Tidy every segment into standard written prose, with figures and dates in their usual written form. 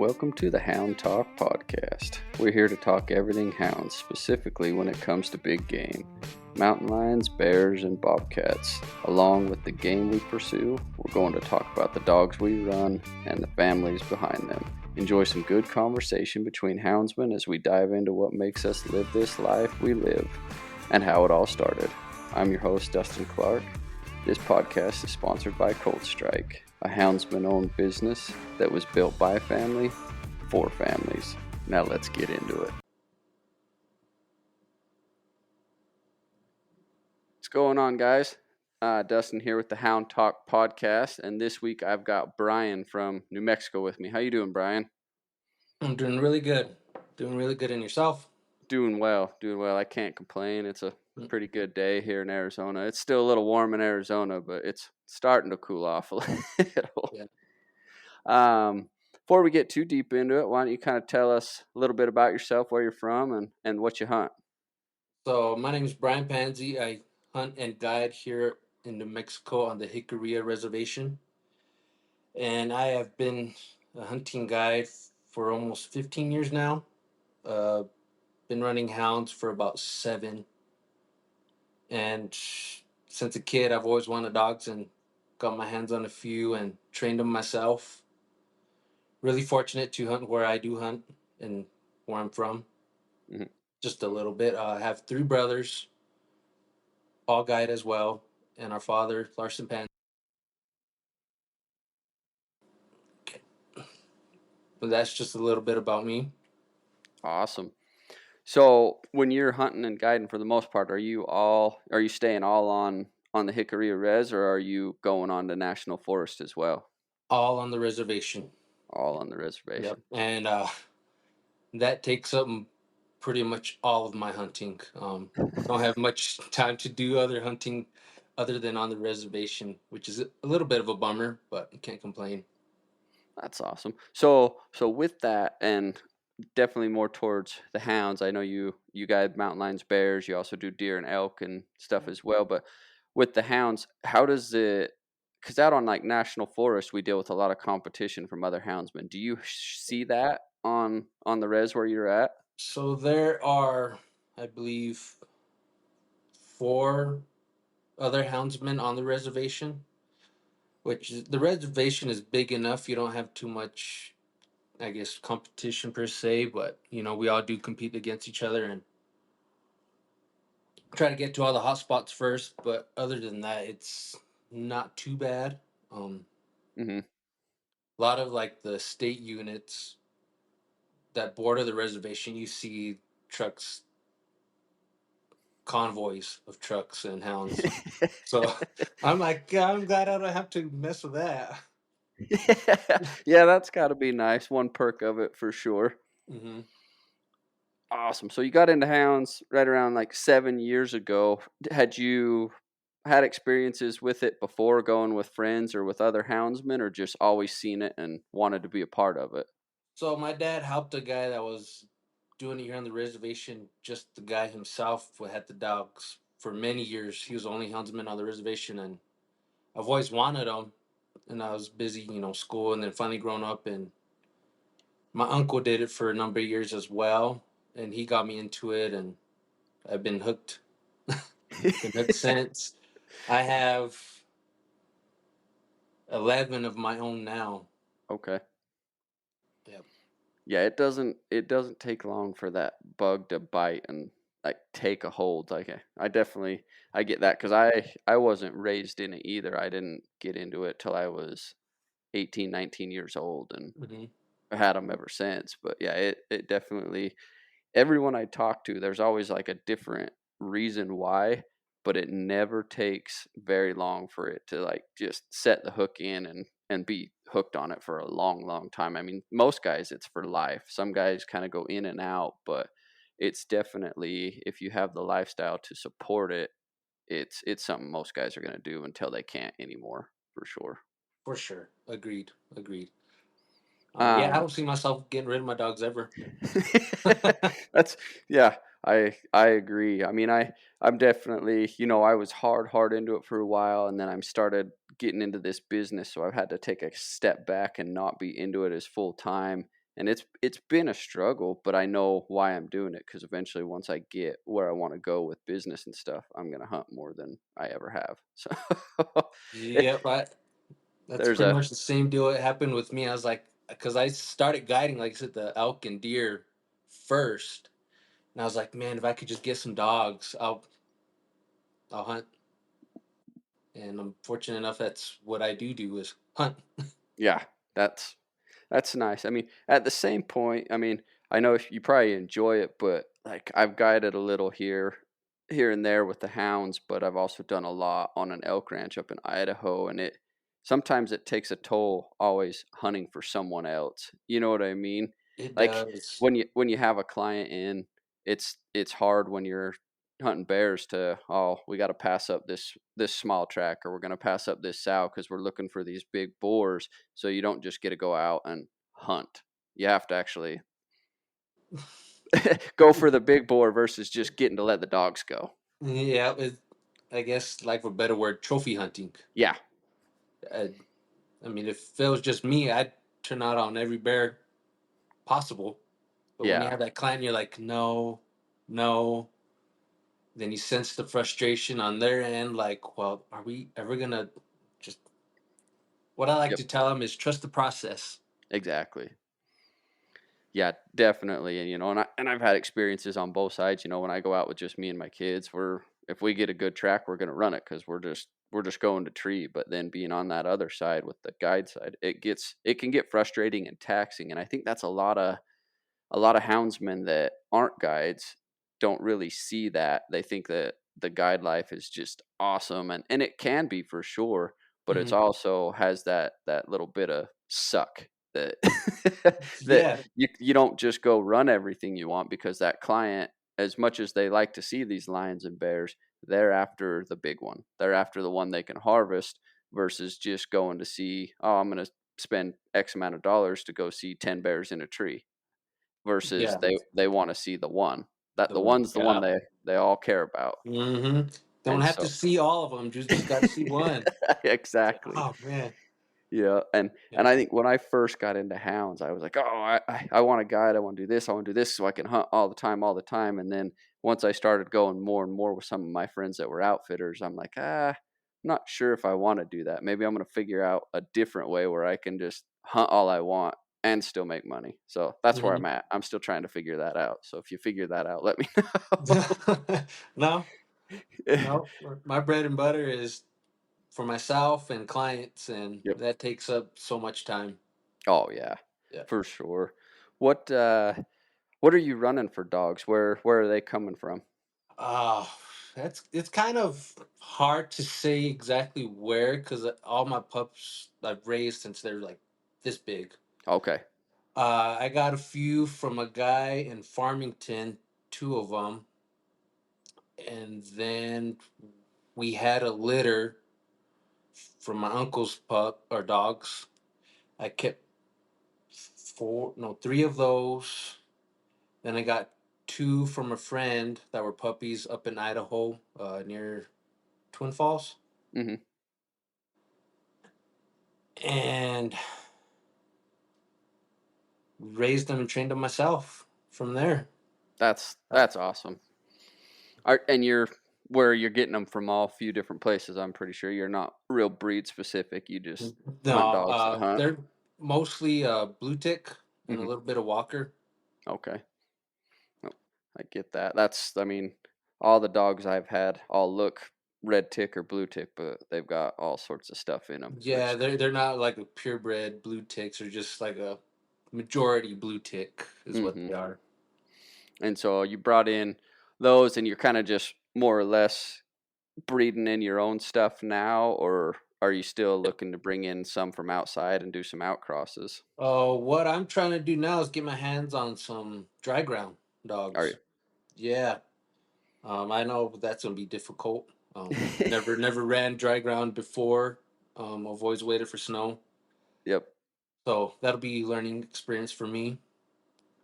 Welcome to the Hound Talk podcast. We're here to talk everything hounds, specifically when it comes to big game. Mountain lions, bears, and bobcats. Along with the game we pursue, we're going to talk about the dogs we run and the families behind them. Enjoy some good conversation between houndsmen as we dive into what makes us live this life we live and how it all started. I'm your host, Dustin Clark. This podcast is sponsored by Cold Strike, a houndsman-owned business that was built by a family for families. Now let's get into it. What's going on, guys? Dustin here with the Hound Talk podcast, and this week I've got Bryan from New Mexico with me. How you doing, Bryan? I'm doing really good. Doing really good. And yourself? Doing well. I can't complain. It's a pretty good day here in Arizona. It's still a little warm in Arizona, but it's starting to cool off a little. Yeah. Before we get too deep into it, why don't you kind of tell us a little bit about yourself, where you're from, and what you hunt? So my name is Bryan Panzy. I hunt and guide here in New Mexico on the Jicarilla Reservation. And I have been a hunting guide for almost 15 years now. Uh, been running hounds for about 7. And since a kid, I've always wanted dogs and got my hands on a few and trained them myself. Really fortunate to hunt where I do hunt and where I'm from. Mm-hmm. Just a little bit. I have 3 brothers, all guide as well, and our father, Larson Pan. Okay. But that's just a little bit about me. Awesome. So when you're hunting and guiding, for the most part, are you staying all on the Jicarilla Res, or are you going on to national forest as well? All on the reservation. All on the reservation. Yep. And that takes up pretty much all of my hunting. Don't have much time to do other hunting other than on the reservation, which is a little bit of a bummer, but I can't complain. That's awesome. So with that, and definitely more towards the hounds. I know you guide mountain lions, bears. You also do deer and elk and stuff as well. But with the hounds, how does it? Because out on like national forest, we deal with a lot of competition from other houndsmen. Do you see that on the res where you're at? So there are, I believe, 4 other houndsmen on the reservation, which the reservation is big enough. You don't have too much, I guess, competition per se, but we all do compete against each other and try to get to all the hot spots first. But other than that, it's not too bad. Mm-hmm. A lot of like the state units that border the reservation, you see trucks, convoys of trucks and hounds. So I'm like, I'm glad I don't have to mess with that. Yeah, that's got to be nice. One perk of it for sure. Mm-hmm. Awesome. So you got into hounds right around like 7 years ago. Had you had experiences with it before, going with friends or with other houndsmen, or just always seen it and wanted to be a part of it? So my dad helped a guy that was doing it here on the reservation. Just the guy himself who had the dogs for many years. He was the only houndsman on the reservation, and I've always wanted them. And I was busy, school, and then finally grown up. And my uncle did it for a number of years as well, and he got me into it, and I've been hooked. Been hooked since. I have 11 of my own now. Okay. Yep. Yeah, it doesn't take long for that bug to bite and like take a hold. Like I get that, because I wasn't raised in it either. I didn't get into it till I was 18, 19 years old, and Mm-hmm. I had them ever since. But yeah, it definitely, everyone I talk to, there's always like a different reason why, but it never takes very long for it to like just set the hook in and be hooked on it for a long, long time. I mean, most guys it's for life. Some guys kind of go in and out, but it's definitely, if you have the lifestyle to support it, it's something most guys are going to do until they can't anymore, for sure. For sure. Agreed. Agreed. Yeah, I Um, don't see myself getting rid of my dogs ever. That's yeah, I agree. I mean, I'm definitely, I was hard into it for a while, and then I started getting into this business, so I've had to take a step back and not be into it as full time and it's been a struggle, but I know why I'm doing it because eventually, once I get where I want to go with business and stuff, I'm gonna hunt more than I ever have. So Yep, that's there's pretty a much the same deal. It happened with me. I was like, because I started guiding, like I said, the elk and deer first, and I was like, man, if I could just get some dogs, I'll hunt. And I'm fortunate enough that's what I do is hunt. yeah, that's That's nice. I mean, at the same point, I mean, I know you probably enjoy it, but like I've guided a little here and there with the hounds, but I've also done a lot on an elk ranch up in Idaho, and it sometimes it takes a toll always hunting for someone else. You know what I mean? It Like does. when you have a client in, it's hard when you're hunting bears to, oh, we got to pass up this small track, or we're going to pass up this sow because we're looking for these big boars. So you don't just get to go out and hunt. You have to actually go for the big boar versus just getting to let the dogs go. Yeah, I guess, like for a better word, trophy hunting. Yeah, I, I mean, if it was just me, I'd turn out on every bear possible. But when you yeah, have that client, you're like, no, no. Then you sense the frustration on their end, like, well, are we ever gonna just? What I like yep, to tell them is trust the process. exactly. Yeah, definitely. And I've had experiences on both sides. When I go out with just me and my kids, if we get a good track, we're gonna run it because we're just going to tree. But then being on that other side with the guide side, it can get frustrating and taxing. And I think that's a lot of houndsmen that aren't guides don't really see that. They think that the guide life is just awesome, and it can be for sure, but it's Hmm. also has that little bit of suck that that Yeah, you don't just go run everything you want, because that client, as much as they like to see these lions and bears, they're after the big one. They're after the one they can harvest versus just going to see, oh, I'm going to spend X amount of dollars to go see 10 bears in a tree, versus yeah, they wanna see the one. That the the one. one's the one Yeah. they all care about, Hmm. Don't and have to so see all of them. Just got to see one. exactly. Oh man. Yeah, and Yeah. I think when I first got into hounds, I was like, "Oh, I want a guide, I wanna do this, I wanna do this so I can hunt all the time," and then once I started going more and more with some of my friends that were outfitters, I'm like, I'm not sure if I wanna do that. Maybe I'm gonna figure out a different way where I can just hunt all I want and still make money." So, that's where I'm Hmm. at. I'm still trying to figure that out. So, if you figure that out, let me know. No, no. My bread and butter is for myself and clients, and Yep. that takes up so much time. Oh, yeah, Yeah. for sure. What, uh what are you running for dogs? Where are they coming from? Uh, it's kind of hard to say exactly where, because all my pups I've raised since they're like this big. Okay. I got a few from a guy in Farmington, two of them, and then we had a litter from my uncle's pup or dogs. I kept four, no, three of those. Then I got two from a friend that were puppies up in Idaho, near Twin Falls, Mhm. and raised them and trained them myself from there. Uh, That's awesome. And where you're getting them from all few different places, I'm pretty sure. You're not real breed specific, you just no, hunt dogs that hunt? they're mostly blue tick and a Mhm. little bit of Walker. Okay. No, I get that. I mean, all the dogs I've had all look red tick or blue tick, but they've got all sorts of stuff in them, Yeah, which they're not like a purebred blue ticks, or just like a majority blue tick is what mhm. they are. And so you brought in those, and you're kinda just more or less breeding in your own stuff now, or are you still looking to bring in some from outside and do some outcrosses? What I'm trying to do now is get my hands on some dry ground Are you? dogs. Yeah, I know that's gonna be difficult. Never ran dry ground before. I've always waited for snow, Yep. so that'll be learning experience for me.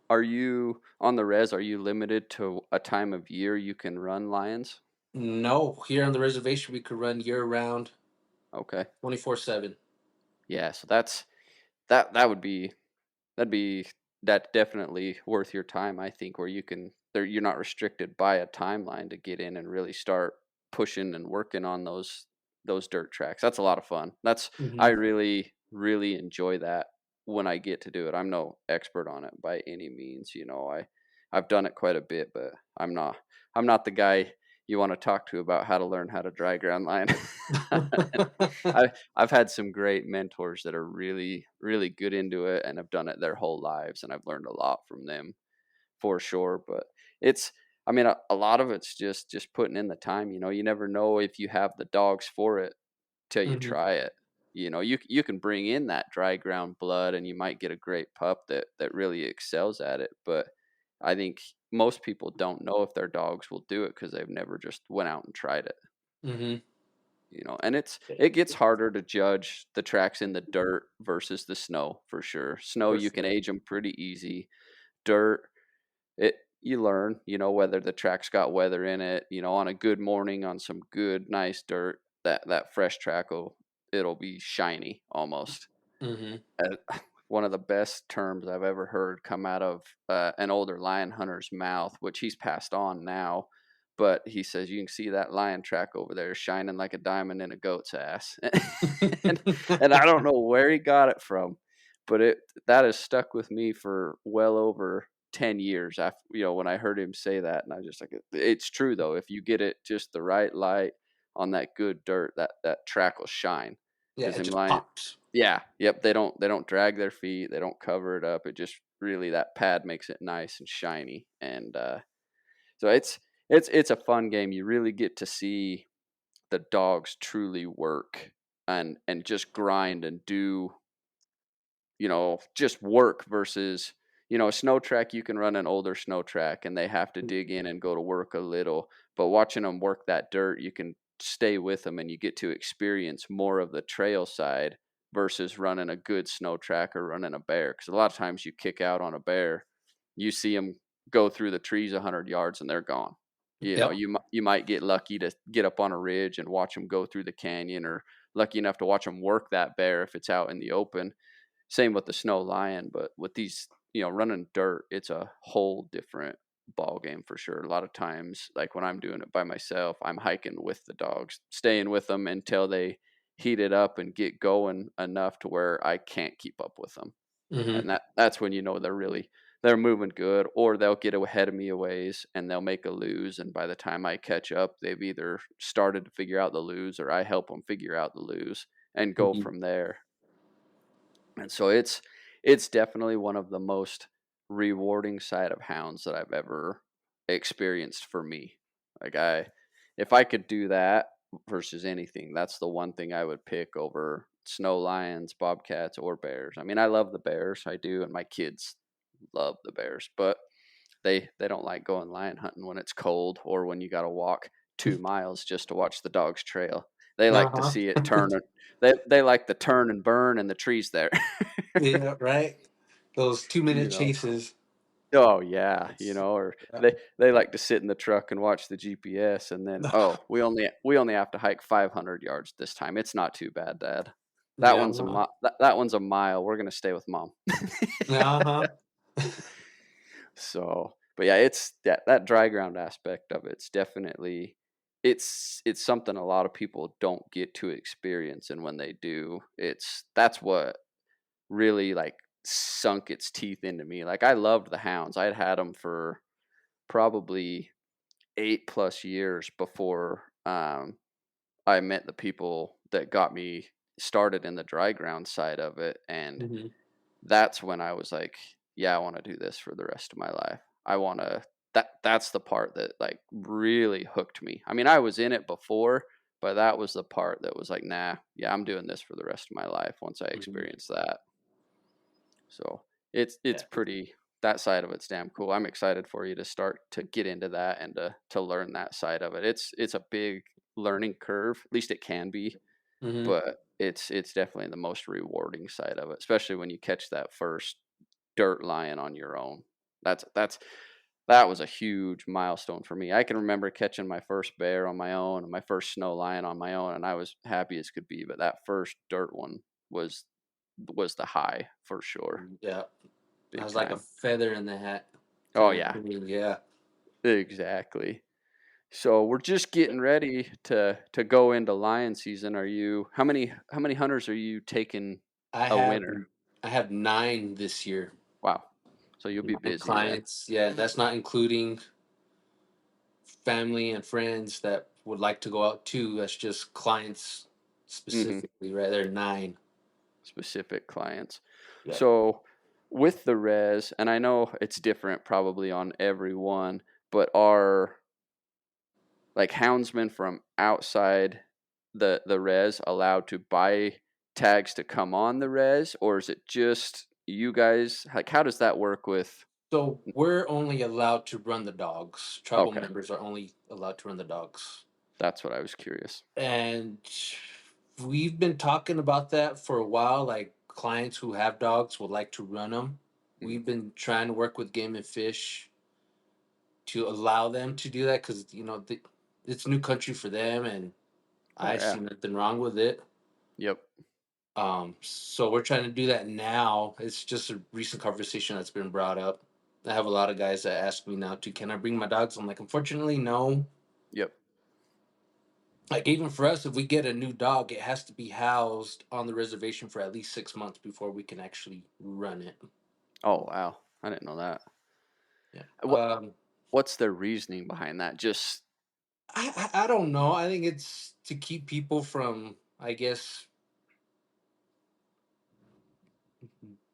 Are you on the res, are you limited to a time of year you can run lions? No, here on the reservation we could run year round, Okay. 24/7. Yeah, so that would be that'd be that's definitely worth your time, I think, where you're not restricted by a timeline to get in and really start pushing and working on those dirt tracks. That's a lot of fun. I Hmm. really, really enjoy that when I get to do it. I'm no expert on it by any means. I've done it quite a bit, but I'm not the guy you want to talk to about how to learn how to dry ground line. I've had some great mentors that are really, really good into it and have done it their whole lives, and I've learned a lot from them for sure. But it's, I mean, a lot of it's just putting in the time. You never know if you have the dogs for it till you Hmm. try it. You can bring in that dry ground blood, and you might get a great pup that really excels at it. But I think most people don't know if their dogs will do it because they've never just went out and tried it. Hmm. And it gets harder to judge the tracks in the dirt versus the snow for sure. Snow, For you can sure. age them pretty easy. Dirt, it you learn, whether the track's got weather in it. On a good morning on some good nice dirt, that fresh track it'll be shiny almost. Hmm. uh, One of the best terms I've ever heard come out of an older lion hunter's mouth, which he's passed on now. But he says, you can see that lion track over there shining like a diamond in a goat's ass. and, and I don't know where he got it from, but that has stuck with me for well over 10 years after, when I heard him say that. And I just like, it's true though. If you get it just the right light on that good dirt, that track will shine. Yeah, Because it him just lion, pops. yeah, yep, they don't drag their feet, they don't cover it up. It just really, that pad makes it nice and shiny. And so it's a fun game. You really get to see the dogs truly work and just grind and do, just work versus, a snow track. You can run an older snow track and they have to dig in and go to work a little, but watching them work that dirt, you can stay with them and you get to experience more of the trail side versus running a good snow track or running a bear. Because a lot of times you kick out on a bear, you see them go through the trees 100 yards and they're gone. Yep. You might get lucky to get up on a ridge and watch them go through the canyon, or lucky enough to watch them work that bear if it's out in the open. Same with the snow lion, but with these, running dirt, it's a whole different ball game for sure. A lot of times, like when I'm doing it by myself, I'm hiking with the dogs, staying with them until they heat it up and get going enough to where I can't keep up with them. Hmm. And that's when they're moving good, or they'll get ahead of me a ways and they'll make a lose. And by the time I catch up, they've either started to figure out the lose or I help them figure out the lose and go Hmm. from there. And so it's definitely one of the most rewarding side of hounds that I've ever experienced for me. Like if I could do that versus anything, that's the one thing I would pick over snow lions, bobcats, or bears. I mean, I love the bears, I do, and my kids love the bears, but they don't like going lion hunting when it's cold or when you got to walk 2 miles just to watch the dogs trail. They like to Uh-huh. see it turn. They like the turn and burn and the trees there. Yeah, right. Those 2 minute you know. chases. Oh yeah, It's, or yeah. they like to sit in the truck and watch the GPS, and then, oh, we only have to hike 500 yards this time. It's not too bad, Dad. Yeah. Uh-huh. That one's a mile. We're gonna stay with Mom. Uh-huh. So, but yeah, it's that dry ground aspect of it's definitely, it's something a lot of people don't get to experience, and when they do, that's what really like sunk its teeth into me. Like I loved the hounds. I'd had them for probably 8 plus years before I met the people that got me started in the dry ground side of it, and Hmm. that's when I was like, yeah, I want to do this for the rest of my life. I want to that's the part that like really hooked me. I mean, I was in it before, but that was the part that was like, nah, yeah, I'm doing this for the rest of my life once I Hmm. experience that. So, it's Yeah. pretty, that side of it's damn cool. I'm excited for you to start to get into that and to learn that side of it. It's a big learning curve, at least it can be, Hmm. but it's definitely the most rewarding side of it, especially when you catch that first dirt lion on your own. That was a huge milestone for me. I can remember catching my first bear on my own and my first snow lion on my own, and I was happy as could be. But that first dirt one was was the high for sure. Yeah. I big was like a time. feather in the hat Oh, kind of yeah, thing. Yeah. exactly. So we're just getting ready to go into lion season. Are you how many hunters are you taking I a have winter? I have 9 this year. Wow. So you'll be 9 busy then. clients. Yeah, that's not including family and friends that would like to go out too. That's just clients Mhm. specifically, right? There are 9. Specific clients. Yeah. So with the res, and I know it's different probably on every one, but are like houndsmen from outside the res allowed to buy tags to come on the res, or is it just you guys? Like, how does that work with? So we're only allowed to run the dogs. Tribal Okay, members are only allowed to run the dogs. that's what I was curious. And we've been talking about that for a while. Like clients who have dogs would like to run them. Mhm. We've been trying to work with Game and Fish to allow them to do that because it's new country for them, and Oh I see yeah, nothing wrong with it. yep, So we're trying to do that now. It's just a recent conversation that's been brought up. I have a lot of guys that ask me now to, can I bring my dogs? I'm like, unfortunately, no. yep. Like even for us, if we get a new dog, it has to be housed on the reservation for at least 6 months before we can actually run it. Oh wow, I didn't know that. Yeah. What's their reasoning behind that? Just I don't know. I think it's to keep people from, I guess,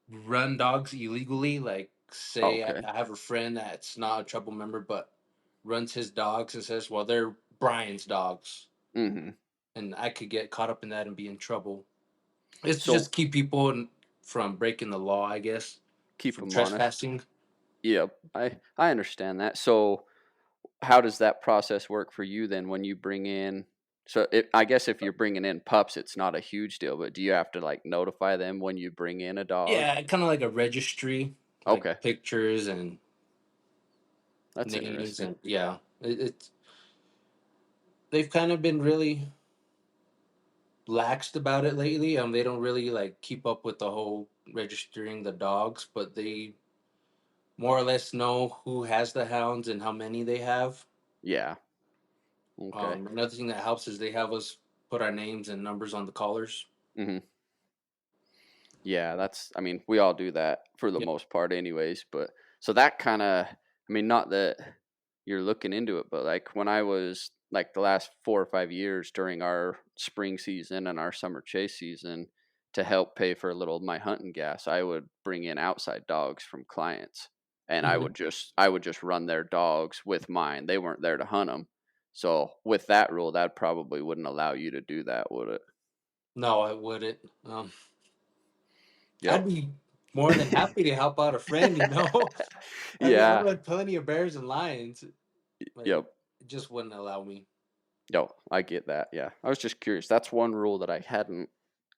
run dogs illegally. Like, say okay. I have a friend that's not a trouble member, but runs his dogs and says, "Well, they're Brian's dogs," Hmm. and I could get caught up in that and be in trouble. It's to So just keep people from breaking the law, I guess, keep from them honest. trespassing. Yep, I understand that. So how does that process work for you then when you bring in? So I guess if you're bringing in pups, it's not a huge deal, but do you have to like notify them when you bring in a dog? Yeah, kind of like a registry, like Okay, pictures and that's names, interesting. and yeah, it's they've kind of been really laxed about it lately. They don't really like keep up with the whole registering the dogs, but they more or less know who has the hounds and how many they have. Yeah. Okay. Another thing that helps is they have us put our names and numbers on the collars. Hmm. Yeah, that's I mean, we all do that for the Yep. most part anyways, but so that kind of I mean, not that you're looking into it, but like when I was like the last 4 or 5 years during our spring season and our summer chase season to help pay for a little of my hunting gas, I would bring in outside dogs from clients and I Hmm. would just run their dogs with mine. They weren't there to hunt them. So with that rule, that probably wouldn't allow you to do that, would it? No, I wouldn't. Yep. I'd be more than happy to help out a friend. I mean, I've Yeah. had plenty of bears and lions, but Yep. it just wouldn't allow me. No, I get that. Yeah. I was just curious. That's one rule that I hadn't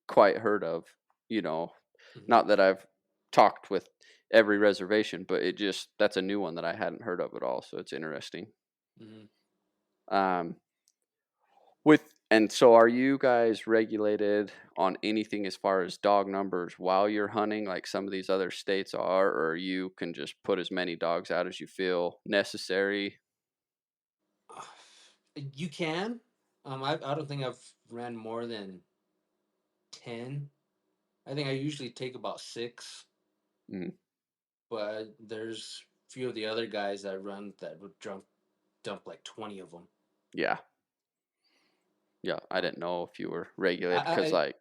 quite heard of, you know, Hmm. not that I've talked with every reservation, but it just that's a new one that I hadn't heard of at all, so it's interesting. Hmm. Um with and so are you guys regulated on anything as far as dog numbers while you're hunting like some of these other states are, or you can just put as many dogs out as you feel necessary? You can. I don't think I've ran more than 10. I think I usually take about 6, Mm, but there's few of the other guys that run that would dump like 20 of them. yeah. Yeah, I didn't know if you were regulated because I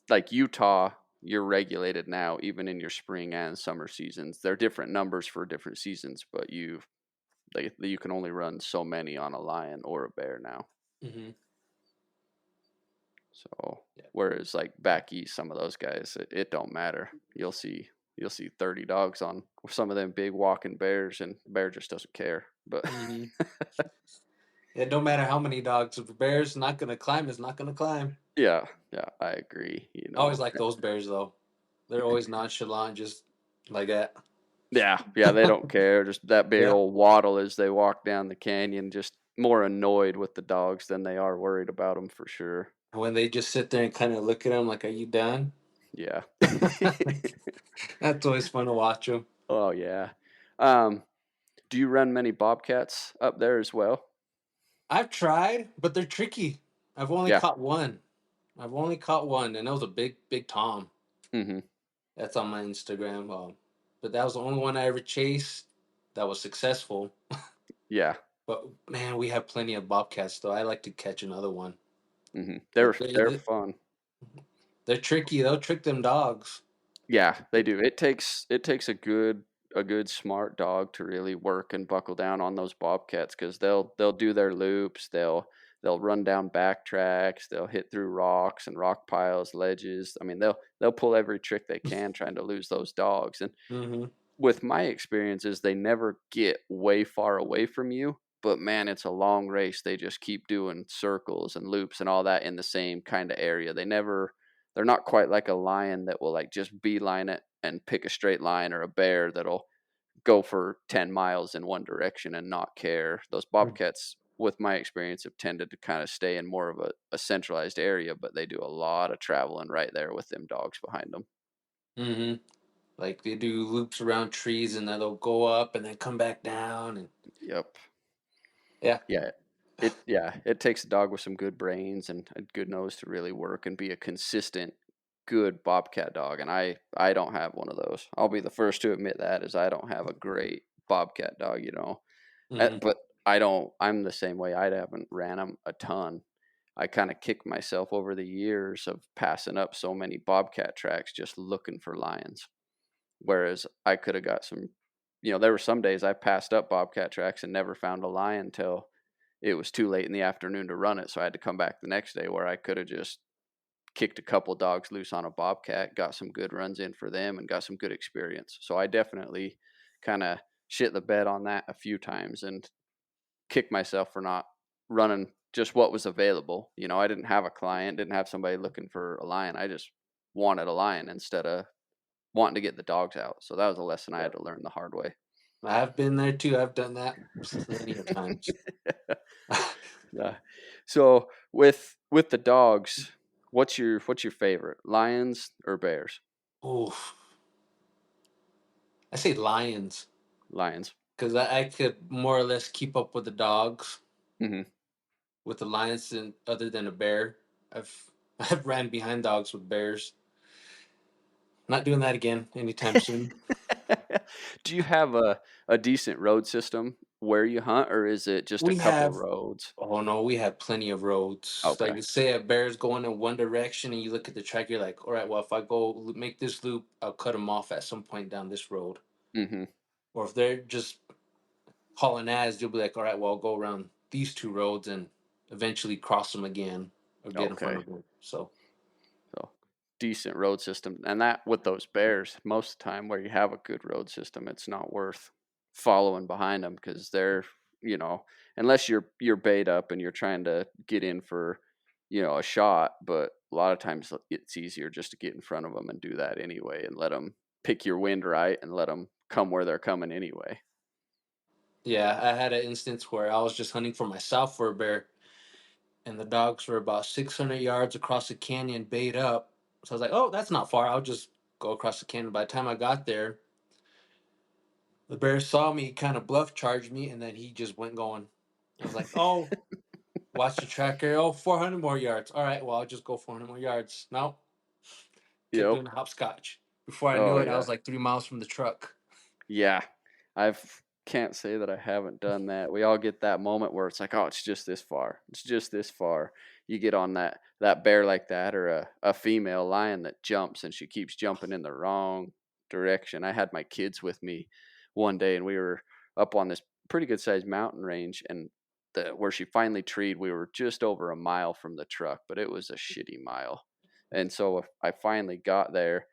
like Utah, you're regulated now, even in your spring and summer seasons. They're different numbers for different seasons, but you can only run so many on a lion or a bear now. Hmm. So Yeah. whereas like back east, some of those guys, it don't matter. You'll see 30 dogs on some of them big walking bears, and the bear just doesn't care. But Hmm. It don't matter how many dogs. If a bear's not gonna climb, it's not gonna climb. yeah, yeah, I agree. I always like those bears though. They're always nonchalant, just like that. Yeah, yeah, they don't care. Just that big Yeah. old waddle as they walk down the canyon, just more annoyed with the dogs than they are worried about them for sure. When they just sit there and kind of look at them like, "Are you done?" Yeah. That's That's always fun to watch them. Oh yeah. Um, do you run many bobcats up there as well? I've tried, but they're tricky. I've only Yeah. caught one. I've only caught one, and that was a big Tom. Hmm. That's on my Instagram. But that was the only one I ever chased that was successful. Yeah. But man, we have plenty of bobcats, though. I like to catch another one. Hmm. But They're fun. they're tricky. They'll trick them dogs. Yeah, they do. It takes a good smart dog to really work and buckle down on those bobcats because they'll do their loops. They'll run down backtracks. They'll hit through rocks and rock piles, ledges. I mean, they'll pull every trick they can trying to lose those dogs. And Hmm. with my experiences, they never get way far away from you. But man, it's a long race. They just keep doing circles and loops and all that in the same kind of area. They're not quite like a lion that will like just beeline it and pick a straight line, or a bear that'll go for 10 miles in one direction and not care. Those bobcats, with my experience, have tended to kind of stay in more of a centralized area, but they do a lot of traveling right there with them dogs behind them. Hmm. Like they do loops around trees, and then they'll go up and then come back down, and Yep. yeah. Yeah. It takes a dog with some good brains and a good nose to really work and be a consistent good bobcat dog, and I don't have one of those. I'll be the first to admit that, is I don't have a great bobcat dog. Hmm. But I'm the same way. I haven't ran them a ton. I kind of kicked myself over the years of passing up so many bobcat tracks just looking for lions. Whereas I could have got there were some days I passed up bobcat tracks and never found a lion till it was too late in the afternoon to run it. So I had to come back the next day, where I could have just kicked a couple dogs loose on a bobcat, got some good runs in for them, and got some good experience. So I definitely kind of shit the bed on that a few times and kicked myself for not running just what was available. I didn't have a client, didn't have somebody looking for a lion. I just wanted a lion instead of wanting to get the dogs out. So that was a lesson I Yeah. had to learn the hard way. I've been there too. I've done that plenty of times. Yeah. So with the dogs, what's your favorite? Lions or bears? Oof. I say lions Lions. because I could more or less keep up with the dogs. Hmm. With the lions, and other than a bear, I've I've ran behind dogs with bears. Not doing that again anytime soon. Do you have a decent road system where you hunt, or is it just a We couple have roads? Oh no, we have plenty of roads. Okay. Like say a bear's going in one direction, and you look at the track, you're like, all right, well if I go make this loop, I'll cut them off at some point down this road. Hmm. Or if they're just hauling ass, you'll be like, all right, well I'll go around these two roads and eventually cross them again or get in front Okay. of them. So So decent road system. And that with those bears, most of the time where you have a good road system, it's not worth following behind them because they're, you know, unless you're bait up and you're trying to get in for, a shot. But a lot of times it's easier just to get in front of them and do that anyway, and let them pick your wind right and let them come where they're coming anyway. yeah, I had an instance where I was just hunting for myself for a bear, and the dogs were about 600 yards across the canyon, bait up. So I was like, oh, that's not far. I'll just go across the canyon. By the time I got there, the bear saw me, kind of bluff charged me, and then he just went going. I was like, oh, watch the tracker. Oh, 400 more yards. All right, well, I'll just go 400 more yards. No, kept Yep. doing the hopscotch. Before I knew Oh it, I yeah. was like 3 miles from the truck. Yeah, I've can't say that I haven't done that. We all get that moment where it's like, oh, it's just this far. It's just this far. You get on that bear like that, or a female lion that jumps and she keeps jumping in the wrong direction. I had my kids with me one day, and we were up on this pretty good sized mountain range, and where she finally treed, we were just over a mile from the truck, but it was a shitty mile. And so I finally got there,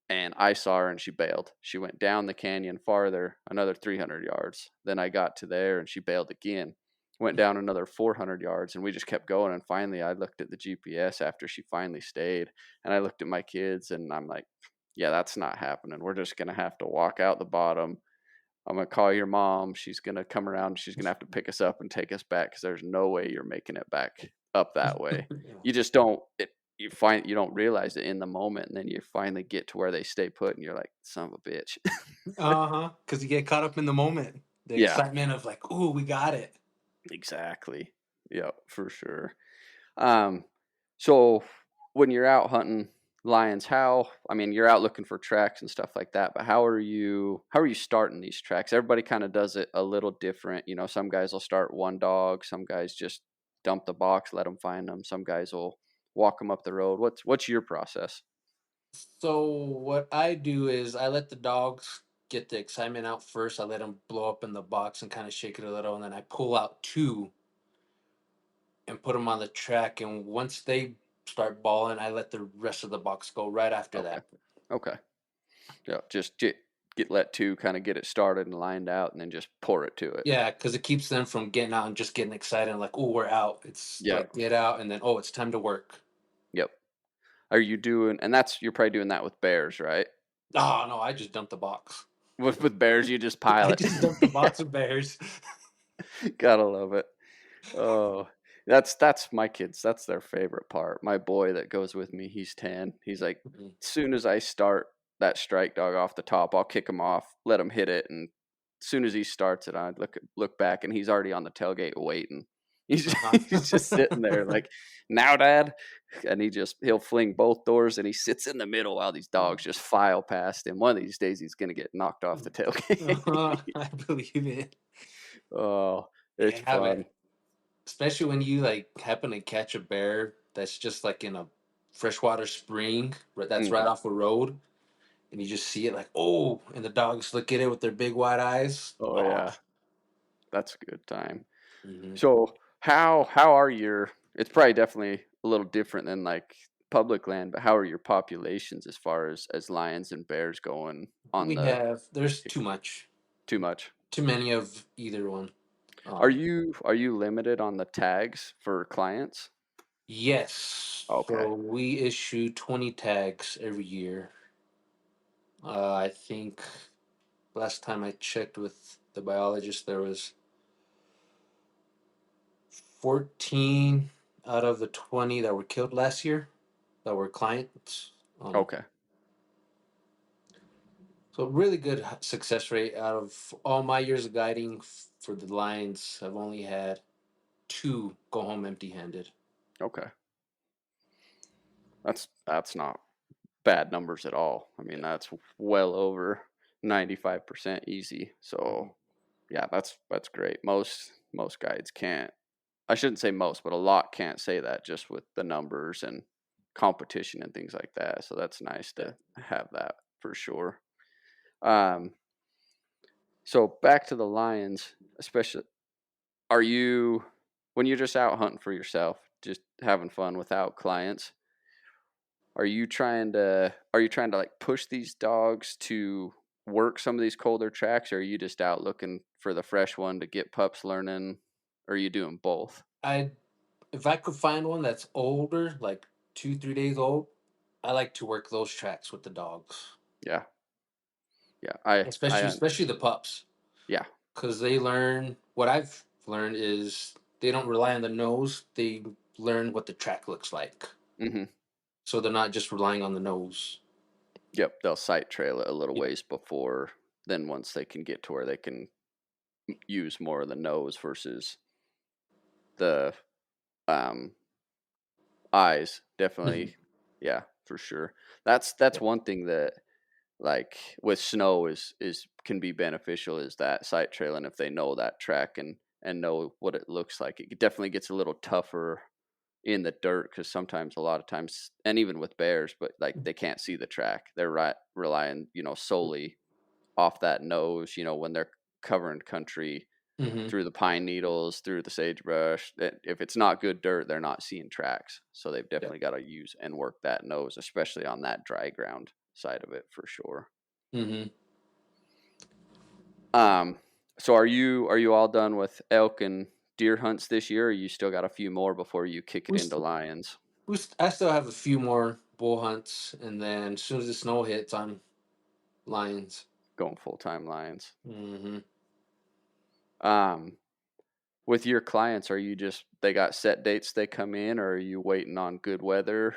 and I saw her and she bailed. She went down the canyon farther, another 300 yards. Then I got to there and she bailed again. Went down another 400 yards, and we just kept going. And finally, I looked at the GPS after she finally stayed, and I looked at my kids, and I'm like, yeah, that's not happening. We're just going to have to walk out the bottom. I'm going to call your mom. She's going to come around. She's going to have to pick us up and take us back because there's no way you're making it back up that way. Yeah. You just don't. you don't realize it in the moment, and then you finally get to where they stay put, and you're like, son of a bitch. Uh-huh. Because you get caught up in the moment. The Yeah, excitement of like, ooh, we got it. exactly. Yeah, for sure. Um, so when you're out hunting lions, I mean, you're out looking for tracks and stuff like that, but how are you starting these tracks? Everybody kind of does it a little different. Some guys will start one dog, some guys just dump the box, let them find them. Some guys will walk them up the road. What's your process? So what I do is I let the dogs get the excitement out first. I let them blow up in the box and kind of shake it a little, and then I pull out two and put them on the track. And once they start balling, I let the rest of the box go right after Okay. that. Okay. Yeah, just get let two kind of get it started and lined out, and then just pour it to it. Yeah, because it keeps them from getting out and just getting excited and like, oh, we're out. It's Yep. like get out, and then oh, it's time to work. Yep. Are you doing, and you're probably doing that with bears, right? Oh no, I just dumped the box. With bears, you just pile I it. just dumped the box of bears. Gotta love it. Oh, that's my kids. That's their favorite part. My boy that goes with me, he's 10. He's like, Mhm. as soon as I start that strike dog off the top, I'll kick him off, let him hit it, and as soon as he starts it, I look back, and he's already on the tailgate waiting. He's he's just sitting there Uh-huh. like, now, Dad, and he'll fling both doors, and he sits in the middle while these dogs just file past him. One of these days, he's gonna get knocked off the tailgate. I believe it. Oh, it's Yeah, fun. but especially when you like happen to catch a bear that's just like in a freshwater spring that's right Mhm. off a road, and you just see it like, oh, and the dogs look at it with their big wide eyes. Oh Oh, yeah, that's a good time. hmm So how are your? It's probably definitely a little different than like public land, but how are your populations as far as lions and bears going on the there's too much, too much? too many of either one. Are Um, you limited on the tags for clients? yes, Okay. so we issue 20 tags every year. I think last time I checked with the biologist, there was 14 out of the 20 that were killed last year that were clients. Okay. So really good success rate out of all my years of guiding for the lions. I've only had two go home empty-handed. Okay. That's not bad numbers at all. I mean, Yeah. that's well over 95% easy. So, Mhm. yeah, that's great. Most guides can't. I shouldn't say most, but a lot can't say that just with the numbers and competition and things like that. So that's nice Yeah. to have that for sure. Um, so back to the lions, especially, are you when you're just out hunting for yourself, just having fun without clients? Are you trying to like push these dogs to work some of these colder tracks, or are you just out looking for the fresh one to get pups learning? Or are you doing both? I If I could find one that's older, like 2, 3 days old, I like to work those tracks with the dogs, Yeah, yeah. especially the pups, Yeah. because they learn. What I've learned is they don't rely on the nose; they learn what the track looks like. Hmm. So they're not just relying on the nose. Yep. They'll sight trail it a little Yep. ways before. Then once they can get to where they can use more of the nose versus the um, eyes, Mhm. definitely. Yeah, for sure. That's Yeah. one thing that like with snow is can be beneficial is that sight trailing if they know that track and know what it looks like. It definitely gets a little tougher in the dirt because sometimes a lot of times and even with bears, but like they can't see the track. They're relying solely off that nose. When they're covering country Hmm. through the pine needles, through the sagebrush. If it's not good dirt, they're not seeing tracks. So they've Yeah. definitely got to use and work that nose, especially on that dry ground side of it for sure. Hmm. Um, so are you all done with elk and deer hunts this year, or you still got a few more before you kick it We, into st- lions? I still have a few more bull hunts, and then as soon as the snow hits, I'm lions. Going full time lions. Hmm. Um, with your clients, are you just they got set dates they come in, or are you waiting on good weather,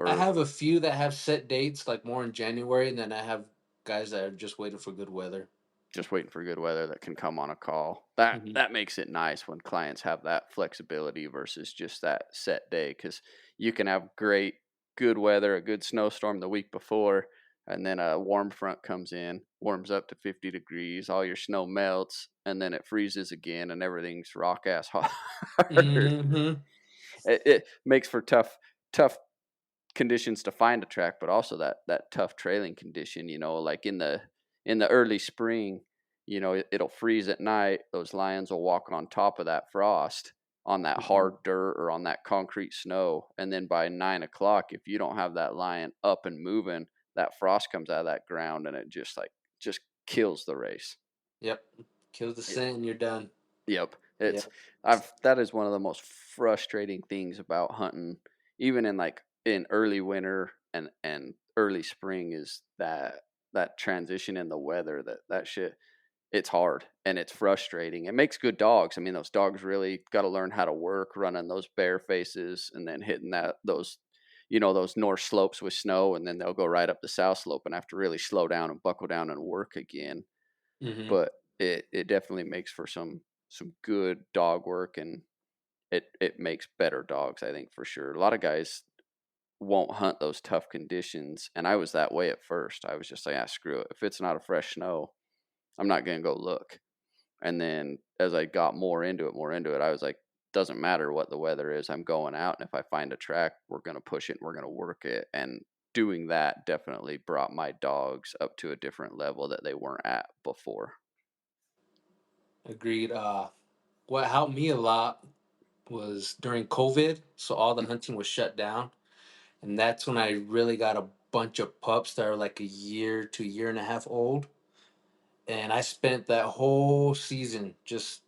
I or have a few that have set dates, like more in January, and then I have guys that are just waiting for good weather. just waiting for good weather that can come on a call. That Hmm. that makes it nice when clients have that flexibility versus just that set day because you can have great good weather, a good snowstorm the week before, and then a warm front comes in, warms up to 50 degrees, all your snow melts, and then it freezes again, and everything's rock ass hard. Hmm. It makes for tough conditions to find a track, but also that tough trailing condition. Like in the early spring, it'll freeze at night. Those lions will walk on top of that frost on that hard dirt or on that concrete snow, and then by 9 o'clock, if you don't have that lion up and moving, that frost comes out of that ground and it just kills the race. Yep. Kills the scent and you're done. Yep. Yep. That is one of the most frustrating things about hunting, even in early winter and early spring, is that transition in the weather. That shit, it's hard and it's frustrating. It makes good dogs. I mean, those dogs really got to learn how to work running those bare faces and then hitting those north slopes with snow, and then they'll go right up the south slope and have to really slow down and buckle down and work again. Hmm. But it definitely makes for some good dog work, and it makes better dogs, I think, for sure. A lot of guys won't hunt those tough conditions, and I was that way at first. I was just like, screw it. If it's not a fresh snow, I'm not gonna go look. And then as I got more into it, I was like, doesn't matter what the weather is, I'm going out, and if I find a track, we're gonna push it and we're gonna work it. And doing that definitely brought my dogs up to a different level that they weren't at before. Agreed. What helped me a lot was during COVID, so all the hunting was shut down, and that's when I really got a bunch of pups that are like a year to year and a half old, and I spent that whole season just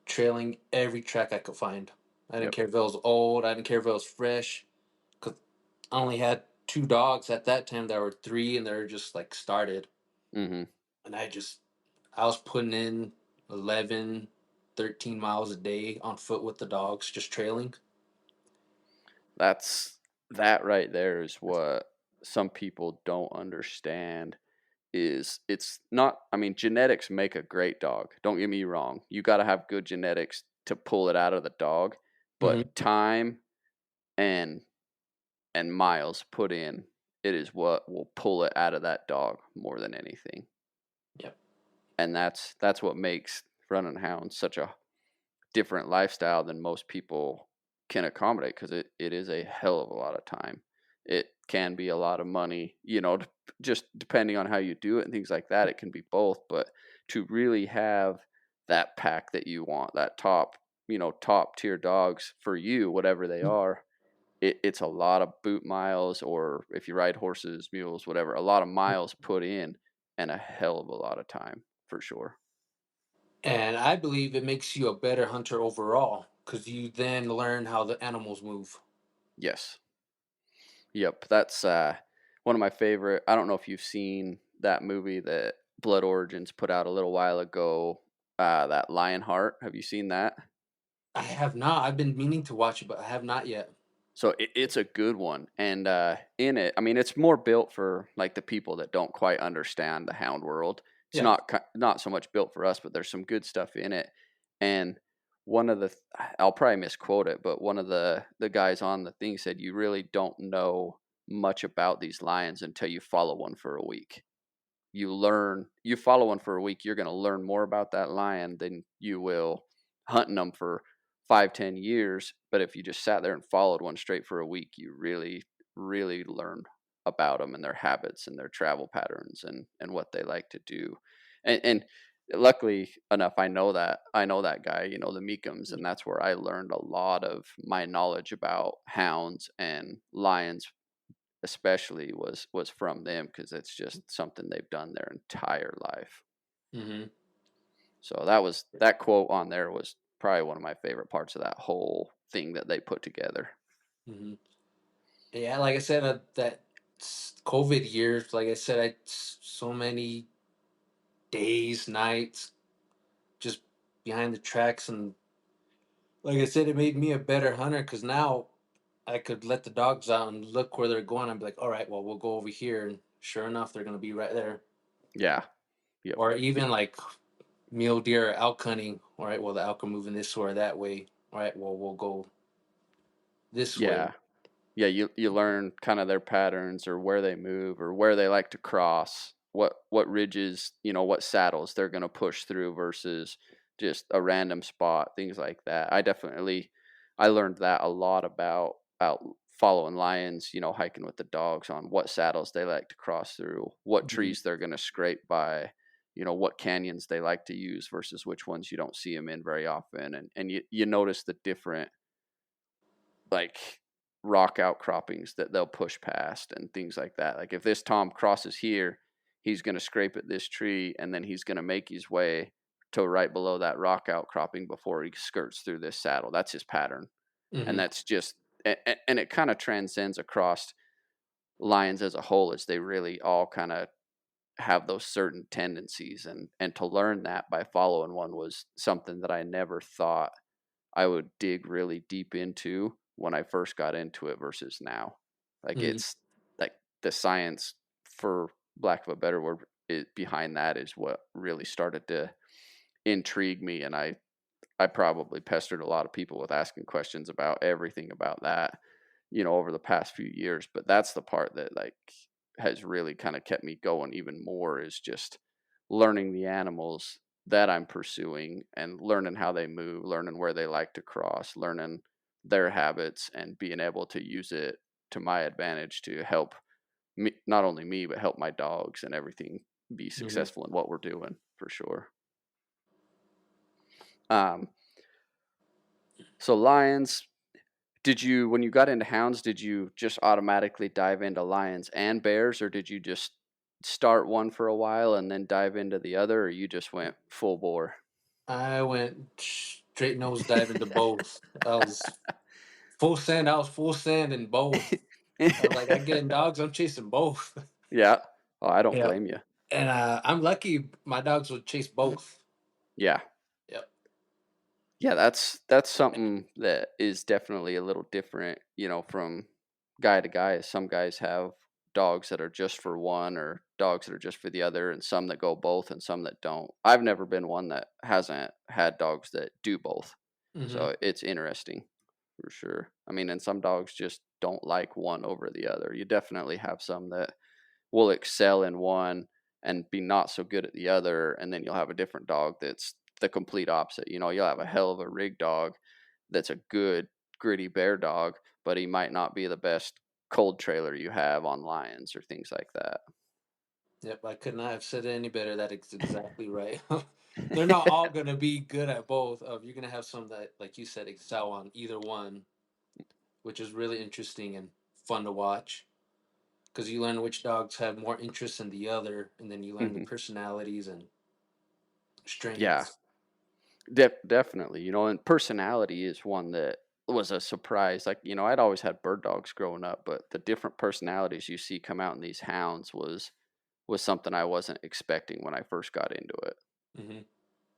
trailing every track I could find. I didn't Yep. care if it was old. I didn't care if it was fresh. Cause I only had two dogs at that time that were three, and they were just like started. Hmm. And I was putting in 11, 13 miles a day on foot with the dogs, just trailing. That's that right there is what some people don't understand. Is it's not, I mean, genetics make a great dog. Don't get me wrong. You got to have good genetics to pull it out of the dog, Hmm. but time and miles put in, it is what will pull it out of that dog more than anything. Yep. And that's what makes running hounds such a different lifestyle than most people can accommodate, because it is a hell of a lot of time. It can be a lot of money, just depending on how you do it and things like that. It can be both, but to really have that pack that you want, that top tier dogs for you, whatever they are, it's a lot of boot miles, or if you ride horses, mules, whatever, a lot of miles put in and a hell of a lot of time for sure. And I believe it makes you a better hunter overall because you then learn how the animals move. Yes. Yep, that's one of my favorite. I don't know if you've seen that movie that Blood Origins put out a little while ago. That Lionheart. Have you seen that? I have not. I've been meaning to watch it, but I have not yet. So it's a good one, and in it, I mean, it's more built for like the people that don't quite understand the hound world. It's Yeah. not so much built for us, but there's some good stuff in it. And one of the, I'll probably misquote it, but one of the guys on the thing said, you really don't know much about these lions until you follow one for a week. You follow one for a week, you're going to learn more about that lion than you will hunting them for 5-10 years. But if you just sat there and followed one straight for a week, you really learn about them and their habits and their travel patterns and what they like to do. And luckily enough, I know that guy, the Meekums, and that's where I learned a lot of my knowledge about hounds and lions especially was from them, because it's just something they've done their entire life. Hmm. So that quote on there was probably one of my favorite parts of that whole thing that they put together. Hmm. Yeah, like I said, that COVID years, like I said, so many days, nights, just behind the tracks, and like I said, it made me a better hunter because now I could let the dogs out and look where they're going. I'd be like, all right, well, we'll go over here, and sure enough, they're gonna be right there. Yeah. Yep. Or even like mule deer or elk hunting. All right, well, the elk are moving this way or that way. All right, well, we'll go this way. Yeah. Yeah, you learn kind of their patterns or where they move or where they like to cross, what ridges, what saddles they're going to push through versus just a random spot, things like that. I learned that a lot about following lions, hiking with the dogs on what saddles they like to cross through, what Hmm. trees they're going to scrape by, what canyons they like to use versus which ones you don't see them in very often, and you notice the different, like, rock outcroppings that they'll push past and things like that. Like if this tom crosses here, he's going to scrape at this tree and then he's going to make his way to right below that rock outcropping before he skirts through this saddle. That's his pattern. And Hmm. that's just and it kind of transcends across lions as a whole, as they really all kind of have those certain tendencies, and to learn that by following one was something that I never thought I would dig really deep into when I first got into it versus now. Like Hmm. it's like the science, for lack of a better word, behind that is what really started to intrigue me, and I probably pestered a lot of people with asking questions about everything about that, over the past few years. But that's the part that, like, has really kind of kept me going even more, is just learning the animals that I'm pursuing and learning how they move, learning where they like to cross, learning their habits, and being able to use it to my advantage to help me, not only me, but help my dogs and everything be Hmm. successful in what we're doing for sure. Um, so lions, did you, when you got into hounds, did you just automatically dive into lions and bears, or did you just start one for a while and then dive into the other, or you just went full bore? I went straight nose dive into both. I was full send. I was full send in both. I was like, I get in dogs. I'm chasing both. Yeah. Oh, I don't Yeah, blame you. and I'm lucky. My dogs would chase both. Yeah. Yep. Yeah, that's something that is definitely a little different, from guy to guy. Some guys have dogs that are just for one, or dogs that are just for the other, and some that go both and some that don't. I've never been one that hasn't had dogs that do both. Hmm. So it's interesting for sure. I mean, and some dogs just don't like one over the other. You definitely have some that will excel in one and be not so good at the other, and then you'll have a different dog that's the complete opposite. You'll have a hell of a rig dog that's a good gritty bear dog, but he might not be the best cold trailer you have on lions or things like that. Yep. I could not have said it any better. That is exactly right. They're not all gonna be good at both. You're gonna have some that, like you said, excel on either one, which is really interesting and fun to watch. Because you learn which dogs have more interest in the other, and then you learn the Hmm. personalities and Yeah, strengths. definitely. And personality is one that was a surprise. Like, I'd always had bird dogs growing up, but the different personalities you see come out in these hounds was something I wasn't expecting when I first got into it. Hmm.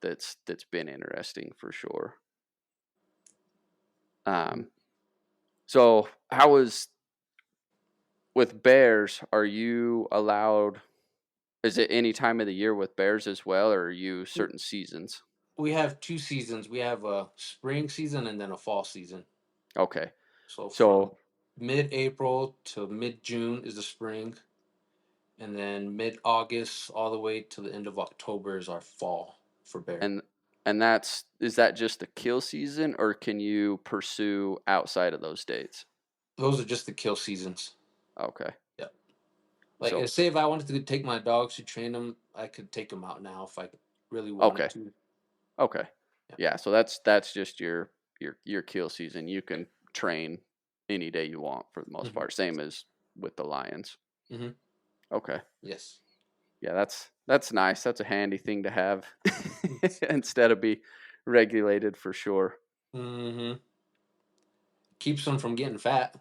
That's been interesting for sure. Um, so how is with bears? Are you allowed? Is it any time of the year with bears as well, or are you certain seasons? We have two seasons. We have a spring season and then a fall season. Okay, So from so mid-April to mid-June is the spring, and then mid-August all the way to the end of October is our fall for bear. and and that's is that just the kill season, or can you pursue outside of those dates? Those are just the kill seasons. Okay, Yeah. Like, so say if I wanted to take my dogs to train them, I could take them out now if I really wanted okay, to. okay, Yeah. yeah. So that's just your kill season. You can train any day you want for the most Hmm. part. Same as with the lions. Hmm. Okay. Yes. Yeah, that's nice. That's a handy thing to have instead of be regulated for sure. Hmm. Keeps them from getting fat.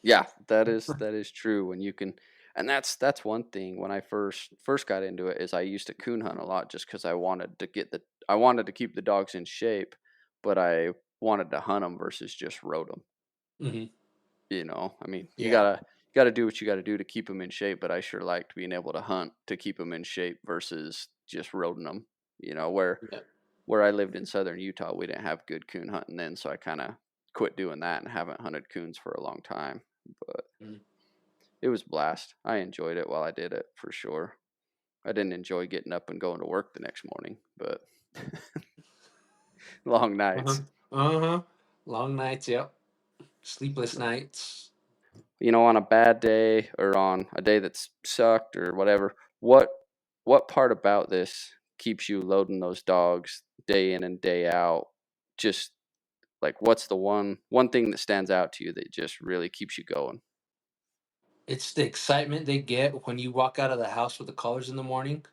Yeah, that is true when you can, and that's one thing when I first got into it is I used to coon hunt a lot just cuz I wanted to keep the dogs in shape, but I wanted to hunt them versus just road them. Hmm. I mean, you Yeah. gotta do what you gotta do to keep them in shape. But I sure liked being able to hunt to keep them in shape versus just roading them. Yeah. Where I lived in southern Utah, we didn't have good coon hunting then, so I kind of quit doing that and haven't hunted coons for a long time. But Mm. it was a blast. I enjoyed it while I did it for sure. I didn't enjoy getting up and going to work the next morning, but long Uh-huh. nights. Uh-huh. Long nights, yep. Sleepless nights. On a bad day or on a day that's sucked or whatever, what part about this keeps you loading those dogs day in and day out? Just like what's the one thing that stands out to you that just really keeps you going? It's the excitement they get when you walk out of the house with the collars in the morning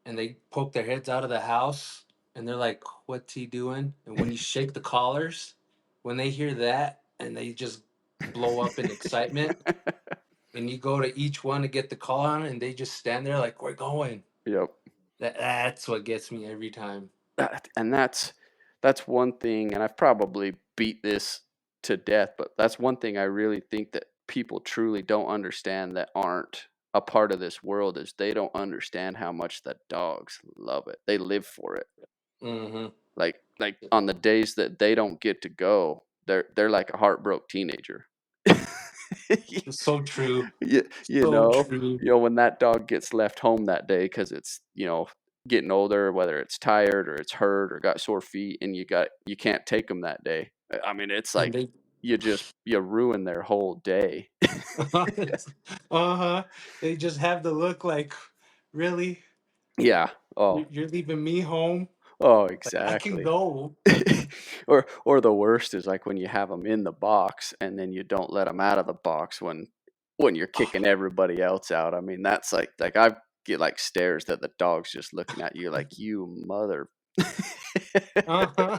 and they poke their heads out of the house and they're like, "What's he doing?" And when you shake the collars, when they hear that and they just blow up in excitement, and you go to each one to get the collar on and they just stand there like, "We're going." Yep. That's what gets me every time. And that's one thing, and I've probably beat this to death, but that's one thing I really think that people truly don't understand that aren't a part of this world is they don't understand how much the dogs love it. They live for it. Mm-hmm. Like on the days that they don't get to go, they're like a heartbroken teenager. So true. you, you So know, true. when that dog gets left home that day because it's getting older, whether it's tired or it's hurt or got sore feet, and you can't take them that day. I mean, it's And like they you ruin their whole day. uh-huh. They just have the look like, really? Yeah. You're leaving me home? Oh, Like I can exactly. go. Or the worst is like when you have them in the box and then you don't let them out of the box when you're kicking everybody else out. I mean, that's like I get like stares that the dog's just looking at you like you mother. Uh-huh.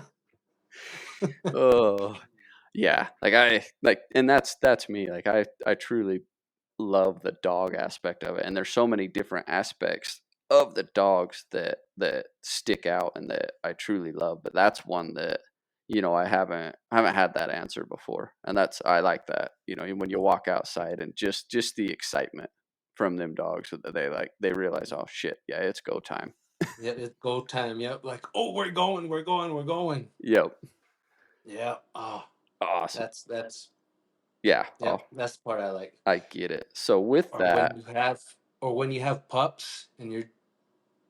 Oh, yeah. And that's me. Like I truly love the dog aspect of it, and there's so many different aspects of the dogs that stick out and that I truly love. But that's one that I haven't had that answer before, and I like that. When you walk outside and just the excitement from them dogs that they realize, oh shit, yeah, it's go time. Yeah, it's go time. Yep. Like, oh, we're going, we're going, we're going. Yep, Yeah. Oh, awesome. that's Yeah, oh, yep, that's the part I like. I get it. So with Or that, when you have pups and you're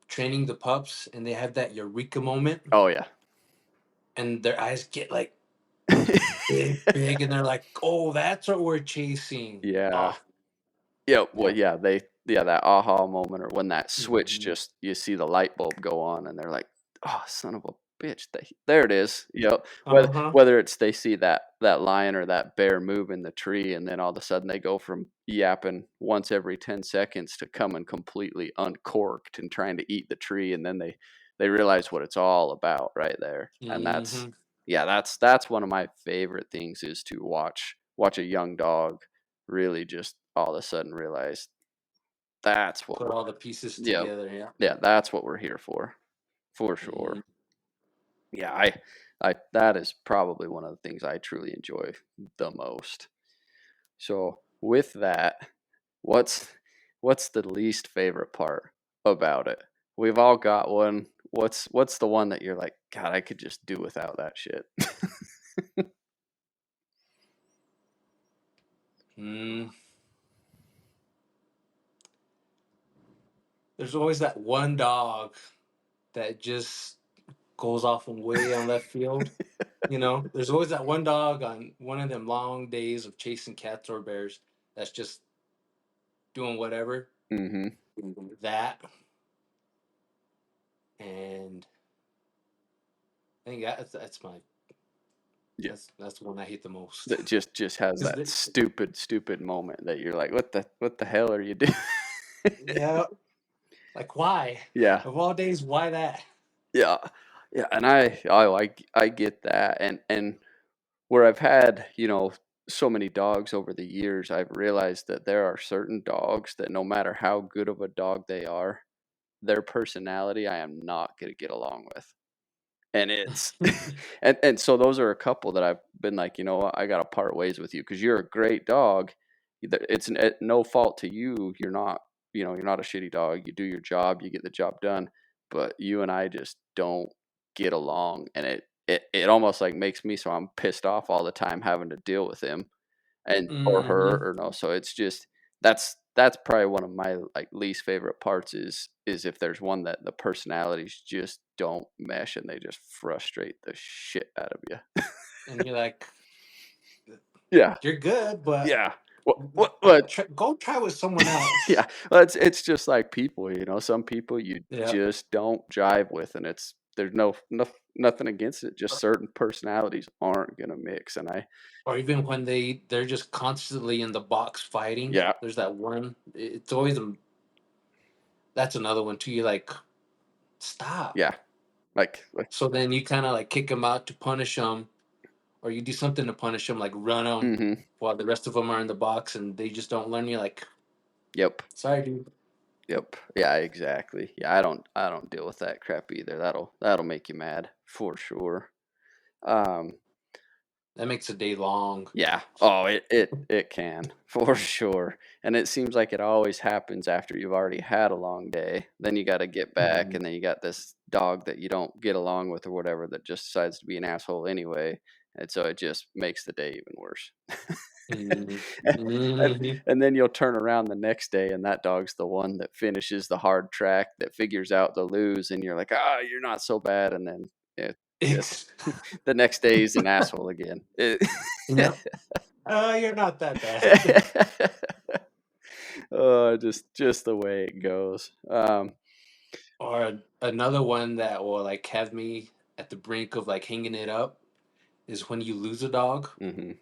training the pups and they have that eureka moment oh yeah. and their eyes get like big, big, and they're like, "Oh, that's what we're chasing." Yeah. Oh, Yeah, well, yeah. yeah, that aha moment or when that switch Mhm. just you see the light bulb go on and they're like, "Oh, son of a bitch." There it is. Uh-huh. Whether it's they see that lion or that bear move in the tree and then all of a sudden they go from yapping once every 10 seconds to coming completely uncorked and trying to eat the tree, and then they realize what it's all about right there. And Mhm. that's one of my favorite things is to watch a young dog really just all of a sudden realize that's what Put we're all the pieces yeah, together, yeah. yeah, that's what we're here for Mhm. sure. Yeah, I that is probably one of the things I truly enjoy the most. So with that, what's what's the least favorite part about it? We've all got one. What's the one that you're like, God, I could just do without that shit? Mm. There's always that one dog that just goes off and way on left field. There's always that one dog on one of them long days of chasing cats or bears that's just doing whatever. Mhm. That, and I think Yeah. that's the one I hate the most. That just has 'Cause that stupid moment that you're like, what the hell are you doing? yeah, like why? Yeah. Of all days, why that? Yeah. Yeah, and I get that, and where I've had, so many dogs over the years, I've realized that there are certain dogs that no matter how good of a dog they are, their personality I am not going to get along with. And it's and so those are a couple that I've been like, "You know what? I gotta part ways with you because 'cause you're a great dog. No fault to you. You're not a shitty dog. You do your job, you get the job done, but you and I just don't get along." And it almost, like, makes me so I'm pissed off all the time having to deal with him and or her Hmm. or no, so it's just that's probably one of my, like, least favorite parts is if there's one that the personalities just don't mesh and they just frustrate the shit out of you. And you're like, Yeah, you're good, but yeah. What go try with someone else. yeah, well, it's just like people, some people you Yeah. just don't jive with, and there's nothing against it, just certain personalities aren't gonna mix, and I Or even when they're just constantly in the box fighting. yeah, There's that one. It's always that's another one too. You're like, stop. yeah, like So then you kind of like kick them out to punish them, or you do something to punish them, like run them, mhm, while the rest of them are in the box and they just don't learn. You're like, yep. sorry, dude. Yep. Yeah, exactly. Yeah, I don't deal with that crap either. That'll make you mad for sure. Um, That makes a day long. yeah. Oh, it can for sure. And it seems like it always happens after you've already had a long day. Then you got to get back, Mhm. and then you got this dog that you don't get along with or whatever that just decides to be an asshole anyway. And so it just makes the day even worse. Mhm. and, Mhm. and then you'll turn around the next day and that dog's the one that finishes the hard track that figures out the lose and you're like, you're not so bad. And then it just Ex- the next day he's an asshole again. yep. You're not that bad. Oh, just the way it goes. Or another one that will like have me at the brink of like hanging it up is when you lose a dog. Mhm.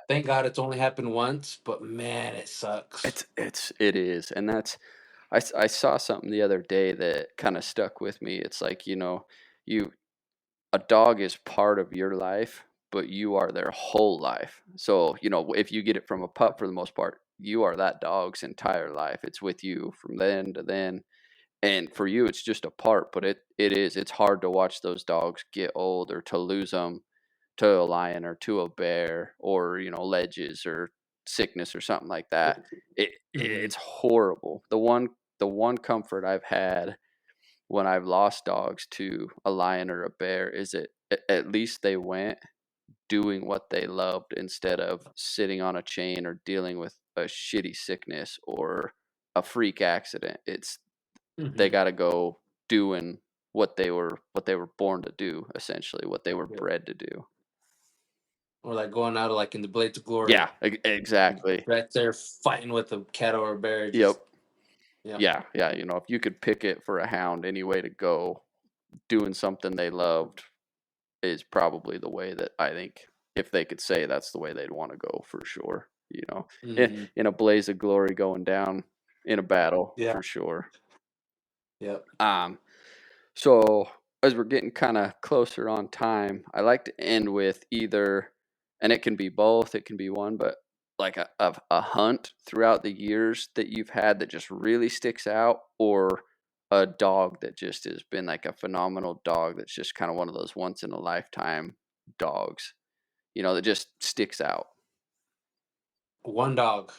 Thank God it's only happened once, but man, it sucks. It is, and I saw something the other day that kind of stuck with me. It's like, you a dog is part of your life, but you are their whole life. So, if you get it from a pup for the most part, you are that dog's entire life. It's with you from then to then. And for you, it's just a part, but it's hard to watch those dogs get old or to lose them to a lion or to a bear or, ledges or sickness or something like that. Hmm. It's horrible. The one comfort I've had when I've lost dogs to a lion or a bear is at least they went doing what they loved instead of sitting on a chain or dealing with a shitty sickness or a freak accident. They Hmm. got to go doing what they were born to do, essentially what they were Yeah. bred to do. Or like going out like in the Blades of Glory, Yeah, exactly. right there fighting with a cat or a bear. Yep. Just yeah. Yeah, yeah. If you could pick it for a hound, any way to go, doing something they loved is probably the way that I think if they could say that's the way they'd want to go for sure. Hmm. In a blaze of glory going down in a battle Yeah. for sure. Yep. Um, so as we're getting kind of closer on time, I like to end with either, and it can be both, it can be one, but like a hunt throughout the years that you've had that just really sticks out, or a dog that just has been like a phenomenal dog that's just kind of one of those once in a lifetime dogs, that just sticks out. One dog.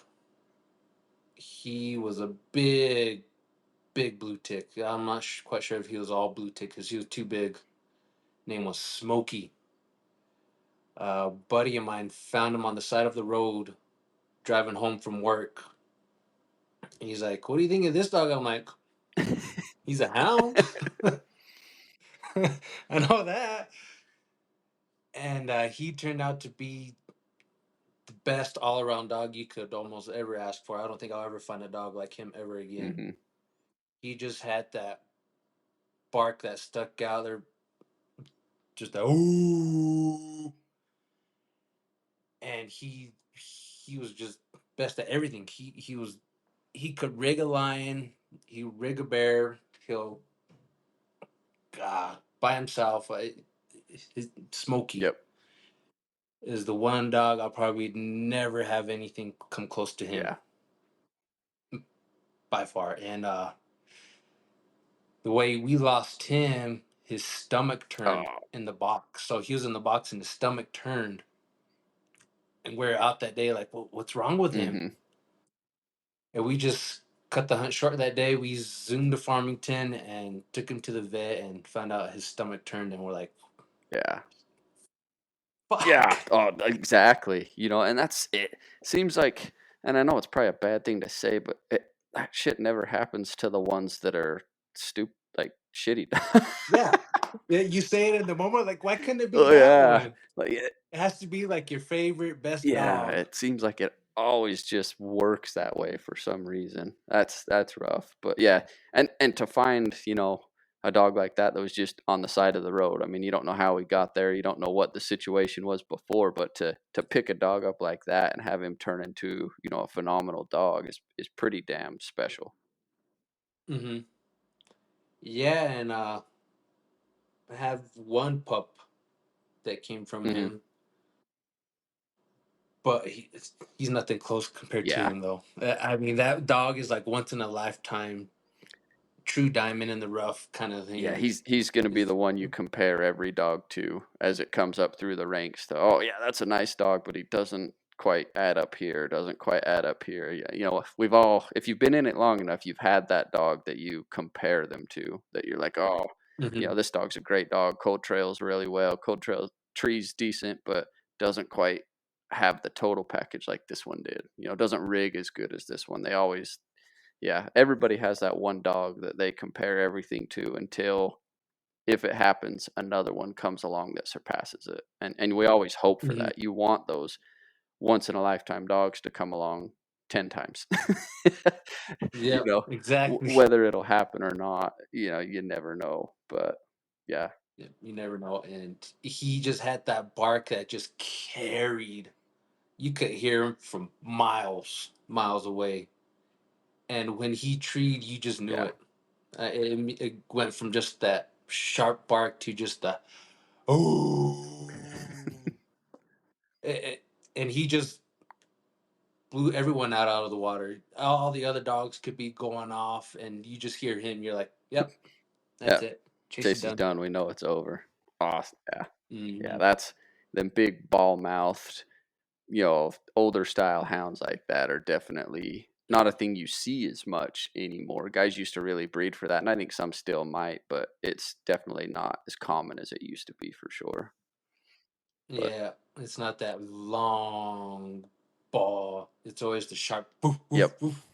He was a big blue tick. I'm not quite sure if he was all blue tick because he was too big. Name was Smokey. A buddy of mine found him on the side of the road driving home from work. And he's like, "What do you think of this dog?" I'm like, "He's a hound." I know that. And he turned out to be the best all around dog you could almost ever ask for. I don't think I'll ever find a dog like him ever again. Hmm. He just had that bark that stuck out there, just that ooh, and he was just best at everything. He could rig a lion, he rig a bear, he'll by himself. Smokey Yep. is the one dog I'll probably never have anything come close to him Yeah. by far. And the way we lost him, his stomach Oh. turned in the box. So he was in the box and his stomach turned. And we're out that day like, well, what's wrong with him? Mm-hmm. And we just cut the hunt short that day. We zoomed to Farmington and took him to the vet and found out his stomach turned. And we're like, Yeah. Yeah. fuck. Oh, exactly. And that's it. Seems like, and I know it's probably a bad thing to say, but that shit never happens to the ones that are stupid, like shitty. Yeah. You say it in the moment, like, why couldn't it be Oh that yeah. one? Like It has to be like your favorite, best yeah, dog. it seems like it always just works that way for some reason. That's rough. But yeah, and to find, a dog like that was just on the side of the road. I mean, you don't know how he got there. You don't know what the situation was before, but to pick a dog up like that and have him turn into, a phenomenal dog is pretty damn special. Hmm. Yeah, and I have one pup that came from Hmm. him, but he's nothing close compared to Yeah. him, though. I mean, that dog is like once in a lifetime, true diamond in the rough kind of Yeah, thing. he's going to be the one you compare every dog to as it comes up through the ranks. To, oh yeah, that's a nice dog, but he doesn't quite add up here. Doesn't quite add up here. Yeah, we've all, if you've been in it long enough, you've had that dog that you compare them to. That you're like, oh, Hmm. this dog's a great dog. Cold trails really well. Cold trail trees decent, but doesn't quite have the total package like this one did. Doesn't rig as good as this one. They always, yeah, everybody has that one dog that they compare everything to until, if it happens, another one comes along that surpasses it. And we always hope for Hmm. that. You want those once in a lifetime dogs to come along 10 times. you Yep, know, exactly. whether it'll happen or not, you never know. But yeah. Yep, you never know. And he just had that bark that just carried. You could hear him from miles away. And when he treed, you just knew Yeah. it. It went from just that sharp bark to just the oh, It- it- and he just blew everyone out of the water. All the other dogs could be going off, and you just hear him. You're like, "Yep, Yeah. that's it. Chase is Chase is done." done. We know it's over. Awesome. Yeah. Yeah. Hmm. That's them big ball mouthed, older style hounds like that are definitely not a thing you see as much anymore. Guys used to really breed for that, and I think some still might, but it's definitely not as common as it used to be for sure. But Yeah, it's not that long ball. It's always the sharp boof boof yep, boof.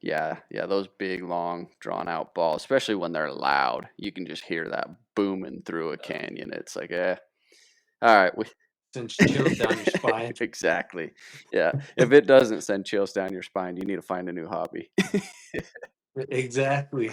yeah, yeah, those big, long, drawn out balls, especially when they're loud, you can just hear that booming through a canyon. It's like, all right, Sends chills down your spine. exactly. Yeah, if it doesn't send chills down your spine, you need to find a new hobby. Exactly.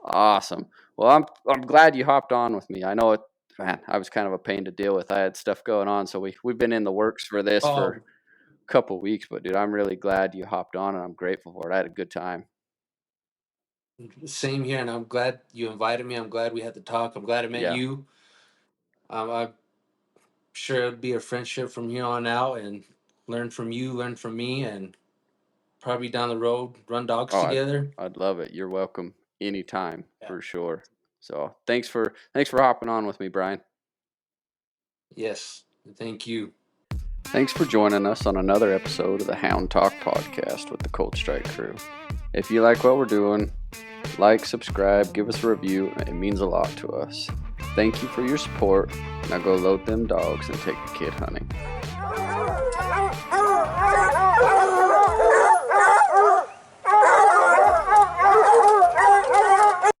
Awesome. Well, I'm glad you hopped on with me. I know it, man. I was kind of a pain to deal with. I had stuff going on, so we've been in the works for this for Oh, a couple weeks. But dude, I'm really glad you hopped on, and I'm grateful for it. I had a good time. same here, and I'm glad you invited me. I'm glad we had to talk. I'm glad I met Yeah. you. I'm sure it'll be a friendship from here on out, and learn from you, learn from me, and probably down the road run dogs Oh, together. I'd love it. You're welcome anytime Yeah. for sure. So thanks for hopping on with me, Brian. Yes. Thank you. Thanks for joining us on another episode of the Hound Talk podcast with the Cold Strike crew. If you like what we're doing, like, subscribe, give us a review. It means a lot to us. Thank you for your support. Now go load them dogs and take the kid hunting.